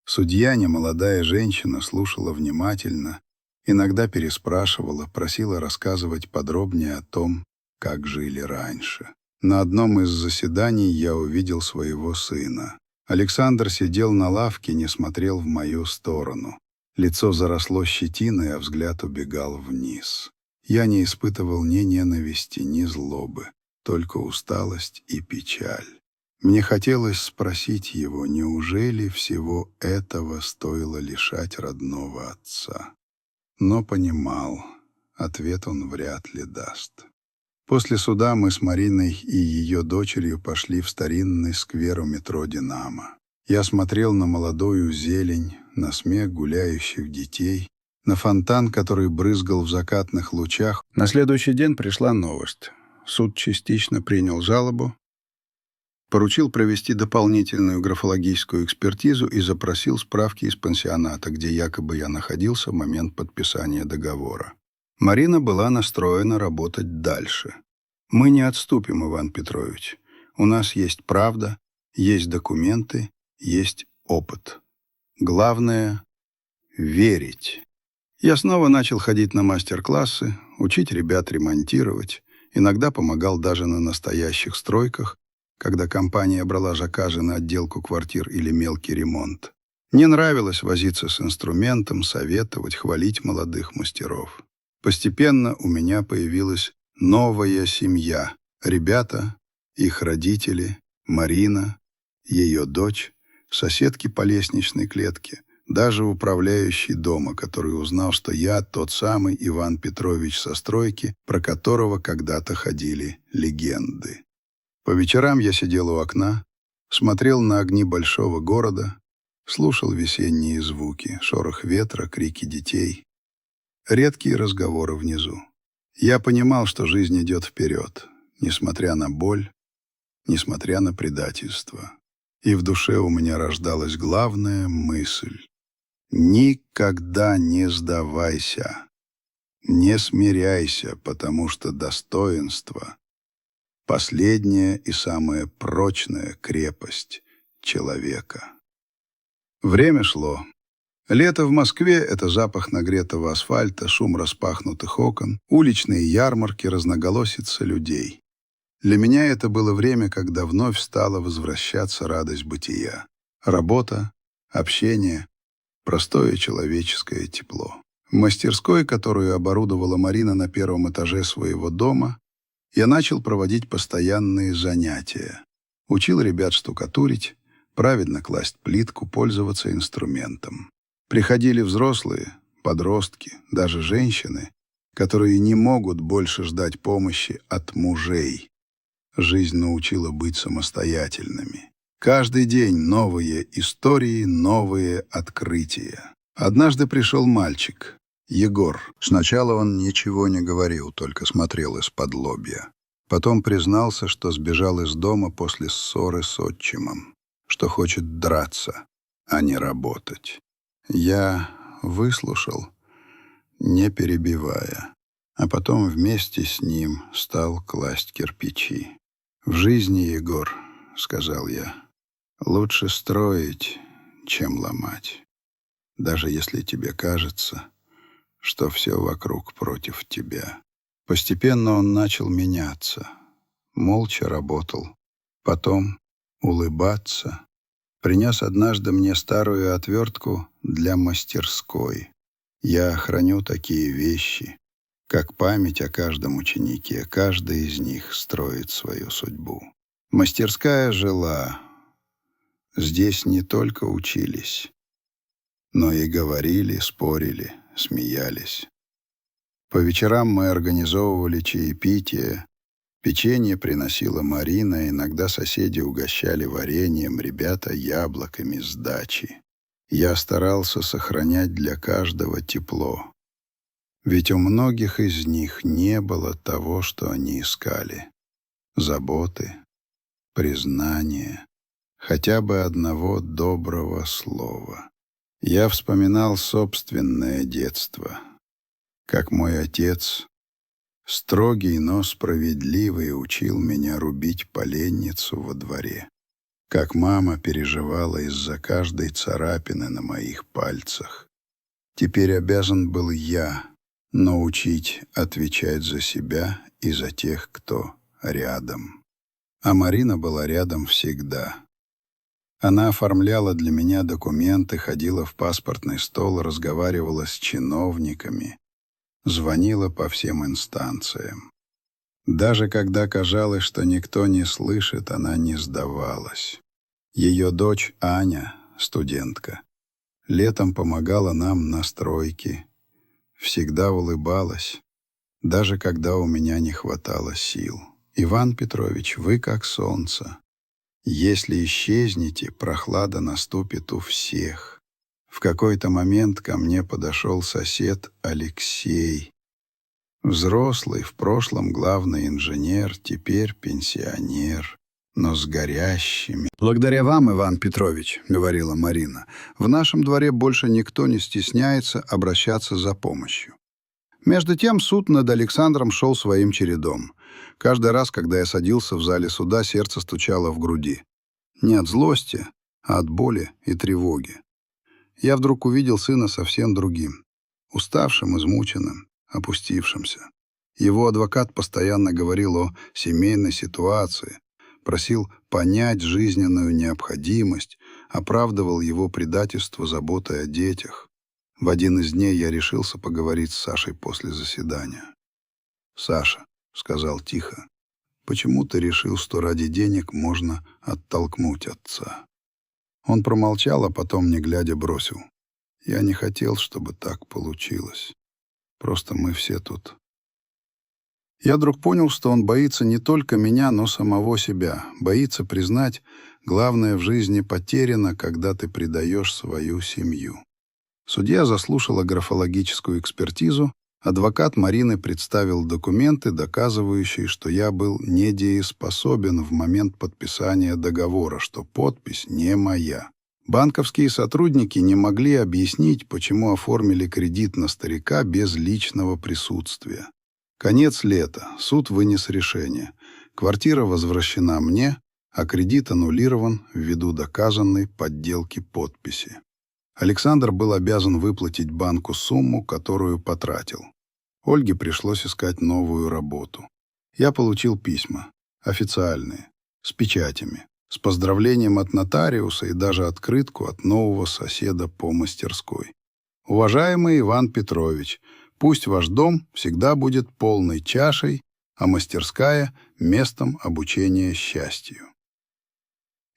Судья, немолодая женщина, слушала внимательно, иногда переспрашивала, просила рассказывать подробнее о том, как жили раньше. На одном из заседаний я увидел своего сына. Александр сидел на лавке, не смотрел в мою сторону. Лицо заросло щетиной, а взгляд убегал вниз. Я не испытывал ни ненависти, ни злобы, только усталость и печаль. Мне хотелось спросить его, неужели всего этого стоило лишать родного отца? Но понимал, ответ он вряд ли даст. После суда мы с Мариной и ее дочерью пошли в старинный сквер у метро «Динамо». Я смотрел на молодую зелень, на смех гуляющих детей, на фонтан, который брызгал в закатных лучах. На следующий день пришла новость. Суд частично принял жалобу, поручил провести дополнительную графологическую экспертизу и запросил справки из пансионата, где якобы я находился в момент подписания договора. Марина была настроена работать дальше. «Мы не отступим, Иван Петрович. У нас есть правда, есть документы, есть опыт. Главное — верить». Я снова начал ходить на мастер-классы, учить ребят ремонтировать. Иногда помогал даже на настоящих стройках, когда компания брала заказы на отделку квартир или мелкий ремонт. Мне нравилось возиться с инструментом, советовать, хвалить молодых мастеров. Постепенно у меня появилась новая семья. Ребята, их родители, Марина, ее дочь, соседки по лестничной клетке, даже управляющий дома, который узнал, что я тот самый Иван Петрович со стройки, про которого когда-то ходили легенды. По вечерам я сидел у окна, смотрел на огни большого города, слушал весенние звуки, шорох ветра, крики детей, редкие разговоры внизу. Я понимал, что жизнь идет вперед, несмотря на боль, несмотря на предательство. И в душе у меня рождалась главная мысль: никогда не сдавайся, не смиряйся, потому что достоинство — последняя и самая прочная крепость человека. Время шло. Лето в Москве — это запах нагретого асфальта, шум распахнутых окон, уличные ярмарки, разноголосица людей. Для меня это было время, когда вновь стала возвращаться радость бытия. Работа, общение, простое человеческое тепло. В мастерской, которую оборудовала Марина на первом этаже своего дома, я начал проводить постоянные занятия. Учил ребят штукатурить, правильно класть плитку, пользоваться инструментом. Приходили взрослые, подростки, даже женщины, которые не могут больше ждать помощи от мужей. Жизнь научила быть самостоятельными. Каждый день новые истории, новые открытия. Однажды пришел мальчик, Егор. Сначала он ничего не говорил, только смотрел из-под лобья. Потом признался, что сбежал из дома после ссоры с отчимом, что хочет драться, а не работать. Я выслушал, не перебивая, а потом вместе с ним стал класть кирпичи. «В жизни, Егор, — сказал я, — лучше строить, чем ломать, даже если тебе кажется, что все вокруг против тебя». Постепенно он начал меняться, молча работал, потом улыбаться. Принес однажды мне старую отвертку для мастерской. Я храню такие вещи, как память о каждом ученике. Каждый из них строит свою судьбу. Мастерская жила. Здесь не только учились, но и говорили, спорили, смеялись. По вечерам мы организовывали чаепитие. Печенье приносила Марина, иногда соседи угощали вареньем, ребята — яблоками с дачи. Я старался сохранять для каждого тепло. Ведь у многих из них не было того, что они искали. Заботы, признания, хотя бы одного доброго слова. Я вспоминал собственное детство, как мой отец Строгий, но справедливый учил меня рубить поленницу во дворе. Как мама переживала из-за каждой царапины на моих пальцах. Теперь обязан был я научить отвечать за себя и за тех, кто рядом. А Марина была рядом всегда. Она оформляла для меня документы, ходила в паспортный стол, разговаривала с чиновниками, звонила по всем инстанциям. Даже когда казалось, что никто не слышит, она не сдавалась. Ее дочь Аня, студентка, летом помогала нам на стройке, всегда улыбалась, даже когда у меня не хватало сил. «Иван Петрович, вы как солнце. Если исчезнете, прохлада наступит у всех». В какой-то момент ко мне подошел сосед Алексей. Взрослый, в прошлом главный инженер, теперь пенсионер, но с горящими. «Благодаря вам, Иван Петрович, — говорила Марина, — в нашем дворе больше никто не стесняется обращаться за помощью». Между тем суд над Александром шел своим чередом. Каждый раз, когда я садился в зале суда, сердце стучало в груди. Не от злости, а от боли и тревоги. Я вдруг увидел сына совсем другим, уставшим, измученным, опустившимся. Его адвокат постоянно говорил о семейной ситуации, просил понять жизненную необходимость, оправдывал его предательство заботой о детях. В один из дней я решился поговорить с Сашей после заседания. «Саша», — сказал тихо, — «почему ты решил, что ради денег можно оттолкнуть отца?» Он промолчал, а потом, не глядя, бросил: «Я не хотел, чтобы так получилось. Просто мы все тут». Я вдруг понял, что он боится не только меня, но самого себя. Боится признать, главное в жизни потеряно, когда ты предаешь свою семью. Судья заслушала графологическую экспертизу. Адвокат Марины представил документы, доказывающие, что я был недееспособен в момент подписания договора, что подпись не моя. Банковские сотрудники не могли объяснить, почему оформили кредит на старика без личного присутствия. Конец лета. Суд вынес решение. Квартира возвращена мне, а кредит аннулирован ввиду доказанной подделки подписи. Александр был обязан выплатить банку сумму, которую потратил. Ольге пришлось искать новую работу. Я получил письма, официальные, с печатями, с поздравлением от нотариуса и даже открытку от нового соседа по мастерской. «Уважаемый Иван Петрович, пусть ваш дом всегда будет полной чашей, а мастерская — местом обучения счастью».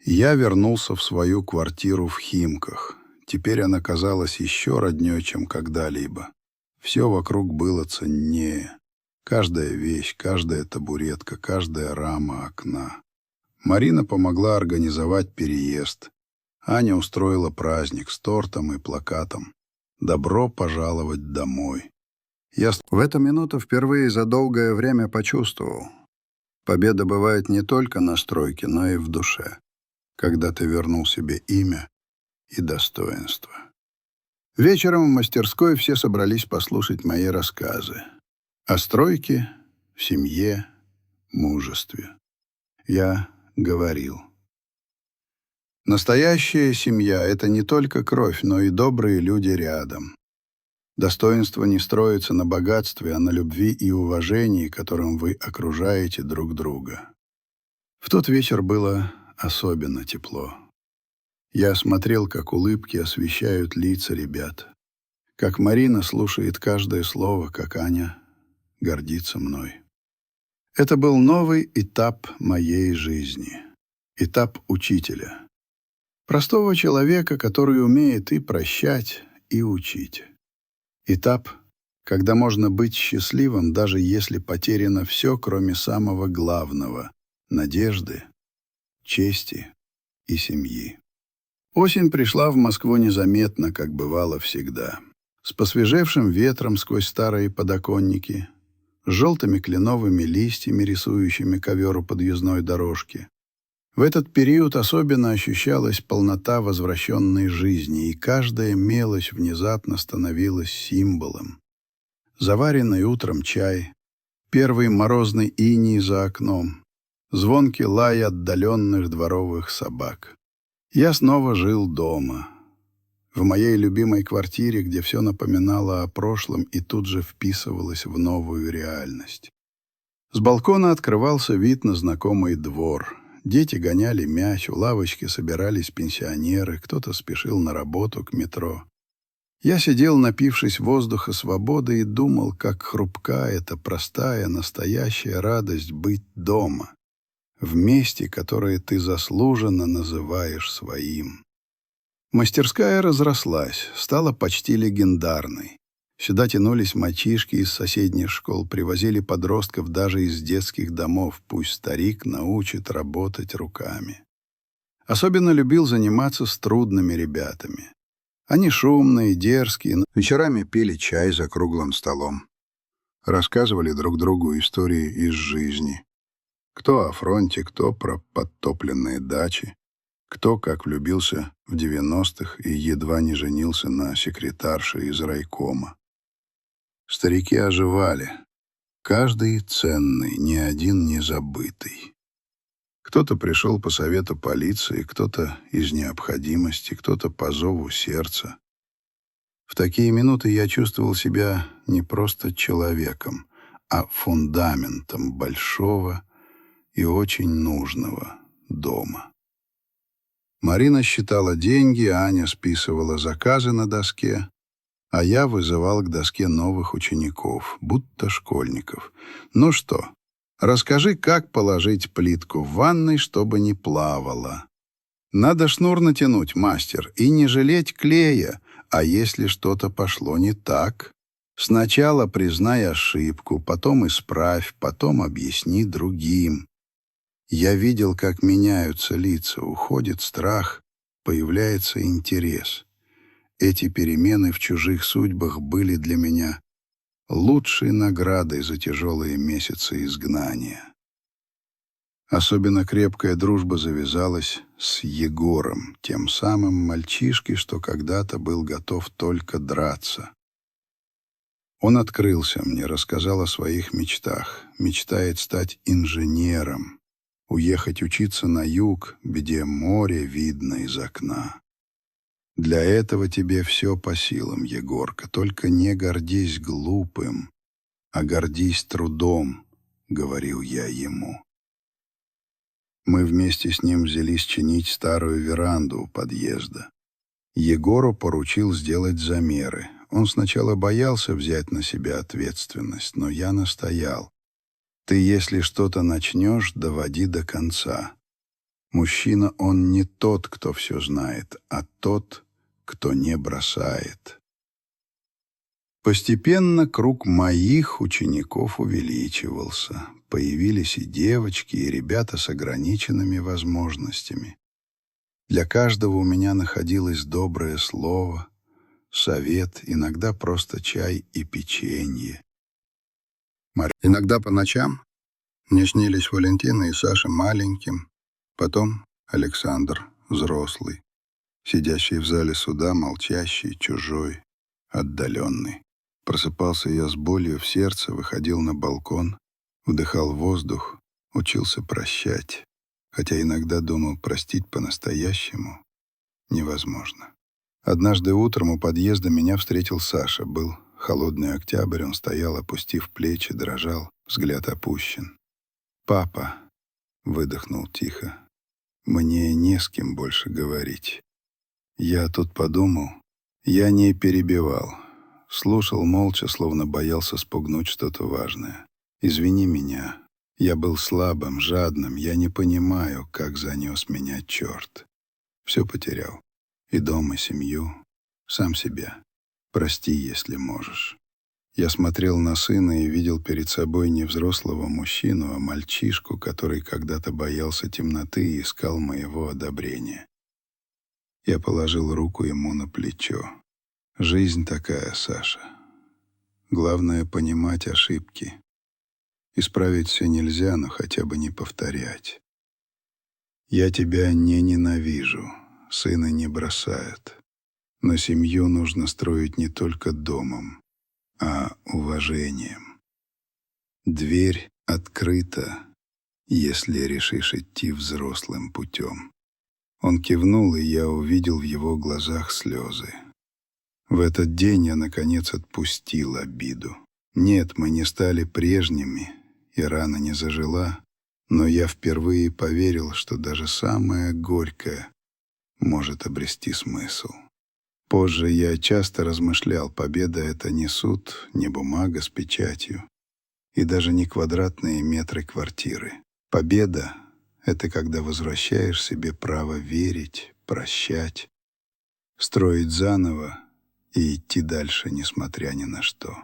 Я вернулся в свою квартиру в Химках. Теперь она казалась еще роднее, чем когда-либо. Все вокруг было ценнее. Каждая вещь, каждая табуретка, каждая рама окна. Марина помогла организовать переезд. Аня устроила праздник с тортом и плакатом. «Добро пожаловать домой». Я в эту минуту впервые за долгое время почувствовал: победа бывает не только на стройке, но и в душе, когда ты вернул себе имя и достоинство. Вечером в мастерской все собрались послушать мои рассказы о стройке, семье, мужестве. Я говорил: настоящая семья — это не только кровь, но и добрые люди рядом. Достоинство не строится на богатстве, а на любви и уважении, которым вы окружаете друг друга. В тот вечер было особенно тепло. Я смотрел, как улыбки освещают лица ребят, как Марина слушает каждое слово, как Аня гордится мной. Это был новый этап моей жизни, этап учителя, простого человека, который умеет и прощать, и учить. Этап, когда можно быть счастливым, даже если потеряно все, кроме самого главного — надежды, чести и семьи. Осень пришла в Москву незаметно, как бывало всегда, с посвежевшим ветром сквозь старые подоконники, с желтыми кленовыми листьями, рисующими ковер у подъездной дорожки. В этот период особенно ощущалась полнота возвращенной жизни, и каждая мелочь внезапно становилась символом. Заваренный утром чай, первый морозный иней за окном, звонкий лай отдаленных дворовых собак. Я снова жил дома, в моей любимой квартире, где все напоминало о прошлом и тут же вписывалось в новую реальность. С балкона открывался вид на знакомый двор. Дети гоняли мяч, у лавочки собирались пенсионеры, кто-то спешил на работу к метро. Я сидел, напившись воздуха свободы, и думал, как хрупка эта простая, настоящая радость быть дома, в месте, которое ты заслуженно называешь своим. Мастерская разрослась, стала почти легендарной. Сюда тянулись мальчишки из соседних школ, привозили подростков даже из детских домов, пусть старик научит работать руками. Особенно любил заниматься с трудными ребятами. Они шумные, дерзкие, вечерами пили чай за круглым столом. Рассказывали друг другу истории из жизни. Кто о фронте, кто про подтопленные дачи, кто как влюбился в 90-х и едва не женился на секретарше из райкома. Старики оживали. Каждый ценный, ни один не забытый. Кто-то пришел по совету полиции, кто-то из необходимости, кто-то по зову сердца. В такие минуты я чувствовал себя не просто человеком, а фундаментом большого и очень нужного дома. Марина считала деньги, Аня списывала заказы на доске, а я вызывал к доске новых учеников, будто школьников. Ну что, расскажи, как положить плитку в ванной, чтобы не плавала. Надо шнур натянуть, мастер, и не жалеть клея, а если что-то пошло не так, сначала признай ошибку, потом исправь, потом объясни другим. Я видел, как меняются лица, уходит страх, появляется интерес. Эти перемены в чужих судьбах были для меня лучшей наградой за тяжелые месяцы изгнания. Особенно крепкая дружба завязалась с Егором, тем самым мальчишкой, что когда-то был готов только драться. Он открылся мне, рассказал о своих мечтах. Мечтает стать инженером, уехать учиться на юг, где море видно из окна. Для этого тебе все по силам, Егорка, только не гордись глупым, а гордись трудом, — говорил я ему. Мы вместе с ним взялись чинить старую веранду у подъезда. Егору поручил сделать замеры. Он сначала боялся взять на себя ответственность, но я настоял. Ты, если что-то начнешь, доводи до конца. Мужчина, он не тот, кто все знает, а тот, кто не бросает. Постепенно круг моих учеников увеличивался. Появились и девочки, и ребята с ограниченными возможностями. Для каждого у меня находилось доброе слово, совет, иногда просто чай и печенье. Иногда по ночам мне снились Валентина и Саша маленьким, потом Александр взрослый, сидящий в зале суда, молчащий, чужой, отдаленный. Просыпался я с болью в сердце, выходил на балкон, вдыхал воздух, учился прощать, хотя иногда думал, простить по-настоящему невозможно. Однажды утром у подъезда меня встретил Саша. Был холодный октябрь, он стоял, опустив плечи, дрожал, взгляд опущен. «Папа», — выдохнул тихо, — «мне не с кем больше говорить». Я тут подумал, я не перебивал, слушал молча, словно боялся спугнуть что-то важное. «Извини меня, я был слабым, жадным, я не понимаю, как занес меня черт. Все потерял, и дом, и семью, сам себя. Прости, если можешь». Я смотрел на сына и видел перед собой не взрослого мужчину, а мальчишку, который когда-то боялся темноты и искал моего одобрения. Я положил руку ему на плечо. «Жизнь такая, Саша. Главное — понимать ошибки. Исправить все нельзя, но хотя бы не повторять. Я тебя не ненавижу, сына не бросают. Но семью нужно строить не только домом, а уважением. Дверь открыта, если решишь идти взрослым путем. Он кивнул, и я увидел в его глазах слезы. В этот день я, наконец, отпустил обиду. Нет, мы не стали прежними, и рана не зажила, но я впервые поверил, что даже самое горькое может обрести смысл. Позже я часто размышлял, победа — это не суд, не бумага с печатью, и даже не квадратные метры квартиры. Победа — это когда возвращаешь себе право верить, прощать, строить заново и идти дальше, несмотря ни на что.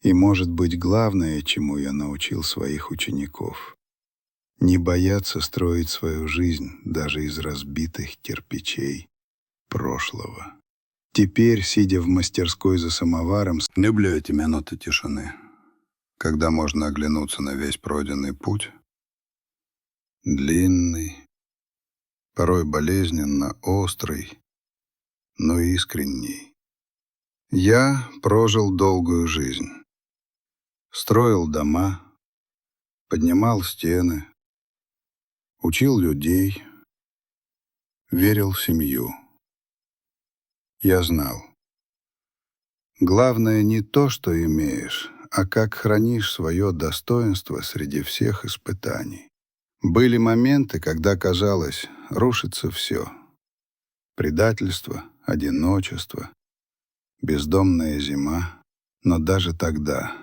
И, может быть, главное, чему я научил своих учеников — не бояться строить свою жизнь даже из разбитых кирпичей прошлого. Теперь, сидя в мастерской за самоваром, люблю эти минуты тишины, когда можно оглянуться на весь пройденный путь, длинный, порой болезненно острый, но искренний. Я прожил долгую жизнь. Строил дома, поднимал стены, учил людей, верил в семью. Я знал. Главное не то, что имеешь, а как хранишь свое достоинство среди всех испытаний. Были моменты, когда казалось, рушится все. Предательство, одиночество, бездомная зима. Но даже тогда,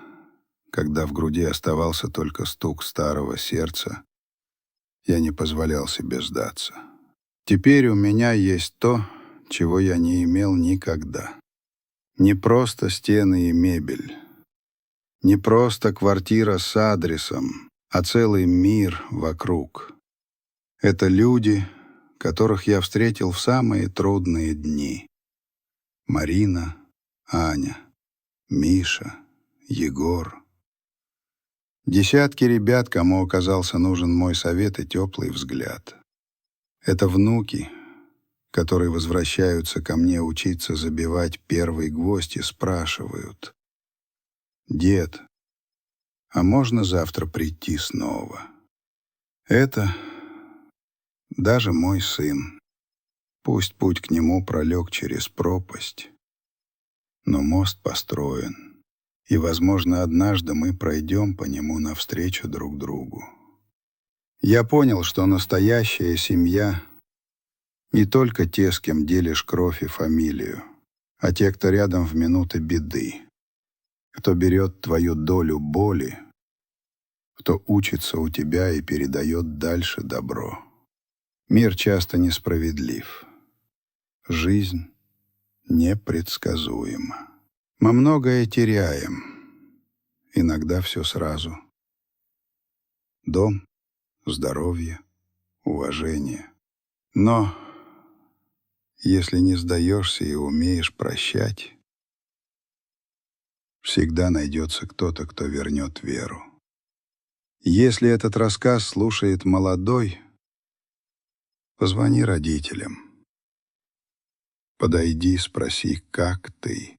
когда в груди оставался только стук старого сердца, я не позволял себе сдаться. Теперь у меня есть то, чего я не имел никогда. Не просто стены и мебель, не просто квартира с адресом, а целый мир вокруг. Это люди, которых я встретил в самые трудные дни. Марина, Аня, Миша, Егор. Десятки ребят, кому оказался нужен мой совет и теплый взгляд. Это внуки, которые возвращаются ко мне учиться забивать первый гвоздь и спрашивают: «Дед, а можно завтра прийти снова?» Это даже мой сын. Пусть путь к нему пролег через пропасть, но мост построен, и, возможно, однажды мы пройдем по нему навстречу друг другу. Я понял, что настоящая семья — не только те, с кем делишь кровь и фамилию, а те, кто рядом в минуты беды, кто берет твою долю боли, кто учится у тебя и передает дальше добро. Мир часто несправедлив. Жизнь непредсказуема. Мы многое теряем, иногда все сразу. Дом, здоровье, уважение. Но если не сдаешься и умеешь прощать, всегда найдется кто-то, кто вернет веру. Если этот рассказ слушает молодой, позвони родителям. Подойди, спроси, как ты.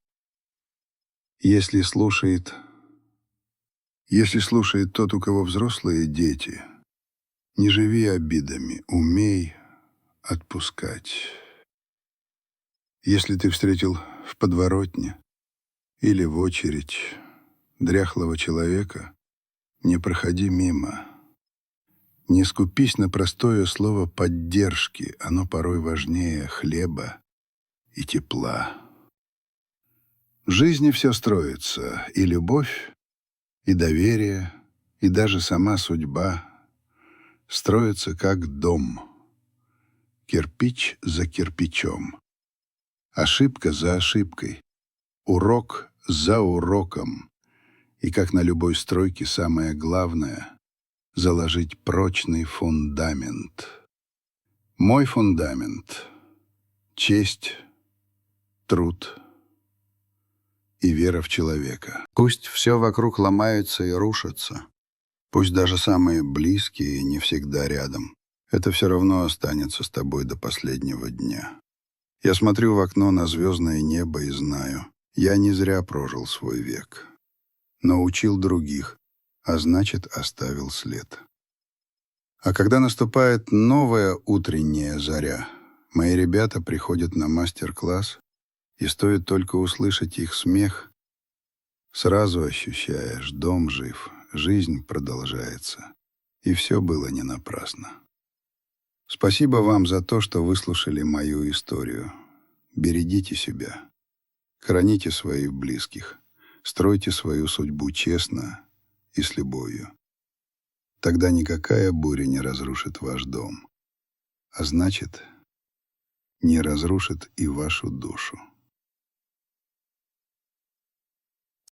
Если слушает тот, у кого взрослые дети, не живи обидами, умей отпускать. Если ты встретил в подворотне или в очередь дряхлого человека, не проходи мимо. Не скупись на простое слово поддержки, оно порой важнее хлеба и тепла. В жизни все строится, и любовь, и доверие, и даже сама судьба строятся как дом, кирпич за кирпичом, ошибка за ошибкой, урок за уроком. И как на любой стройке самое главное — заложить прочный фундамент. Мой фундамент — честь, труд и вера в человека. Пусть все вокруг ломается и рушится, пусть даже самые близкие не всегда рядом, это все равно останется с тобой до последнего дня. Я смотрю в окно на звездное небо и знаю, я не зря прожил свой век. Научил других, а значит, оставил след. А когда наступает новая утренняя заря, мои ребята приходят на мастер-класс, и стоит только услышать их смех, сразу ощущаешь, дом жив, жизнь продолжается, и все было не напрасно. Спасибо вам за то, что выслушали мою историю. Берегите себя, храните своих близких, стройте свою судьбу честно и с любовью. Тогда никакая буря не разрушит ваш дом, а значит, не разрушит и вашу душу.